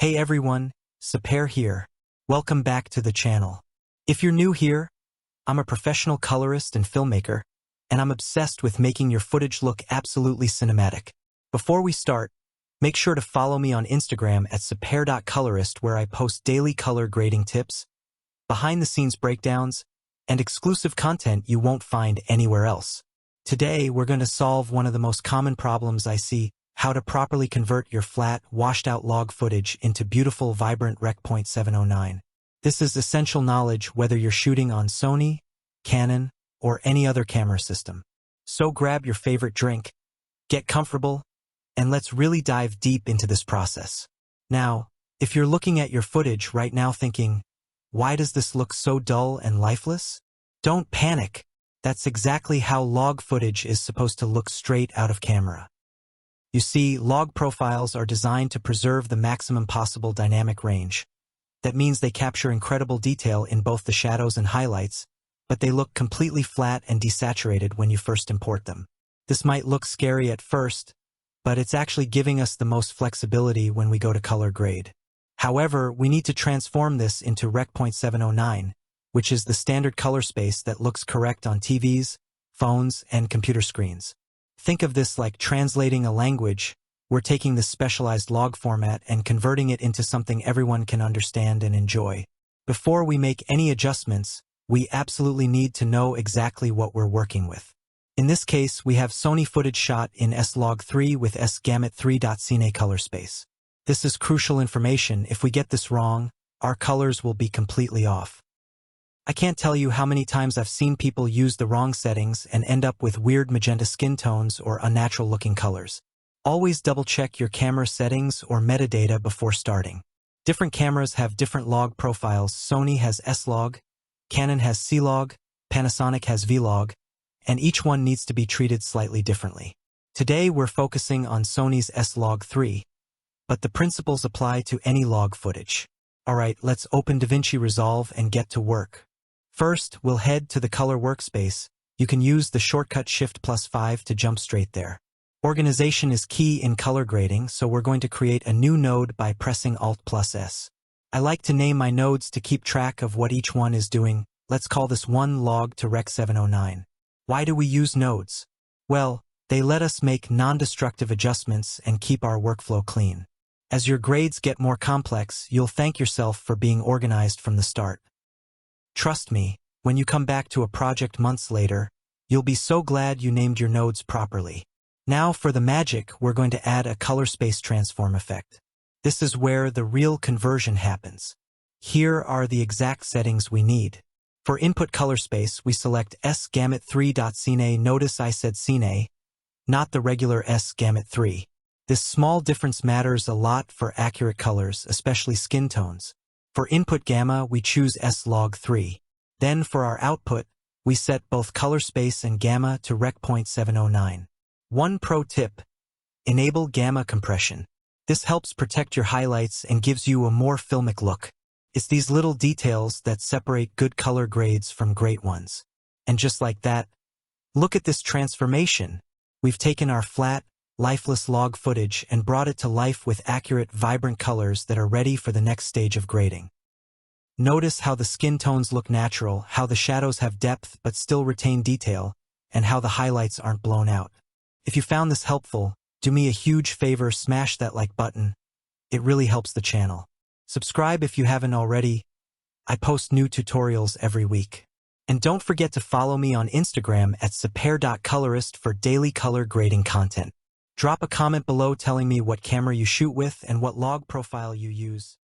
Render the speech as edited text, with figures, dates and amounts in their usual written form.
Hey everyone, Sepehr here. Welcome back to the channel. If you're new here, I'm a professional colorist and filmmaker, and I'm obsessed with making your footage look absolutely cinematic. Before we start, make sure to follow me on Instagram at Sepehr.Colorist, where I post daily color grading tips, behind-the-scenes breakdowns, and exclusive content you won't find anywhere else. Today, we're going to solve one of the most common problems I see: how to properly convert your flat, washed-out log footage into beautiful, vibrant Rec. 709. This is essential knowledge whether you're shooting on Sony, Canon, or any other camera system. So grab your favorite drink, get comfortable, and let's really dive deep into this process. Now, if you're looking at your footage right now thinking, why does this look so dull and lifeless? Don't panic. That's exactly how log footage is supposed to look straight out of camera. You see, log profiles are designed to preserve the maximum possible dynamic range. That means they capture incredible detail in both the shadows and highlights, but they look completely flat and desaturated when you first import them. This might look scary at first, but it's actually giving us the most flexibility when we go to color grade. However, we need to transform this into Rec. 709, which is the standard color space that looks correct on TVs, phones, and computer screens. Think of this like translating a language. We're taking this specialized log format and converting it into something everyone can understand and enjoy. Before we make any adjustments, we absolutely need to know exactly what we're working with. In this case, we have Sony footage shot in S-Log3 with S-Gamut3.Cine color space. This is crucial information. If we get this wrong, our colors will be completely off. I can't tell you how many times I've seen people use the wrong settings and end up with weird magenta skin tones or unnatural-looking colors. Always double-check your camera settings or metadata before starting. Different cameras have different log profiles. Sony has S-Log, Canon has C-Log, Panasonic has V-Log, and each one needs to be treated slightly differently. Today we're focusing on Sony's S-Log3, but the principles apply to any log footage. Alright, let's open DaVinci Resolve and get to work. First, we'll head to the color workspace. You can use the shortcut Shift+5 to jump straight there. Organization is key in color grading, so we're going to create a new node by pressing Alt+S. I like to name my nodes to keep track of what each one is doing. Let's call this one log to Rec. 709. Why do we use nodes? Well, they let us make non-destructive adjustments and keep our workflow clean. As your grades get more complex, you'll thank yourself for being organized from the start. Trust me, when you come back to a project months later, you'll be so glad you named your nodes properly. Now for the magic, we're going to add a color space transform effect. This is where the real conversion happens. Here are the exact settings we need. For input color space, we select S-Gamut3.Cine. Notice I said Cine, not the regular S-Gamut3. This small difference matters a lot for accurate colors, especially skin tones. For input gamma, we choose S-Log3. Then for our output, we set both color space and gamma to Rec. 709. One pro tip: enable gamma compression. This helps protect your highlights and gives you a more filmic look. It's these little details that separate good color grades from great ones. And just like that, look at this transformation. We've taken our flat, lifeless log footage and brought it to life with accurate, vibrant colors that are ready for the next stage of grading. Notice how the skin tones look natural, how the shadows have depth but still retain detail, and how the highlights aren't blown out. If you found this helpful, do me a huge favor: smash that like button. It really helps the channel. Subscribe if you haven't already. I post new tutorials every week. And don't forget to follow me on Instagram at Sepehr.Colorist for daily color grading content. Drop a comment below telling me what camera you shoot with and what log profile you use.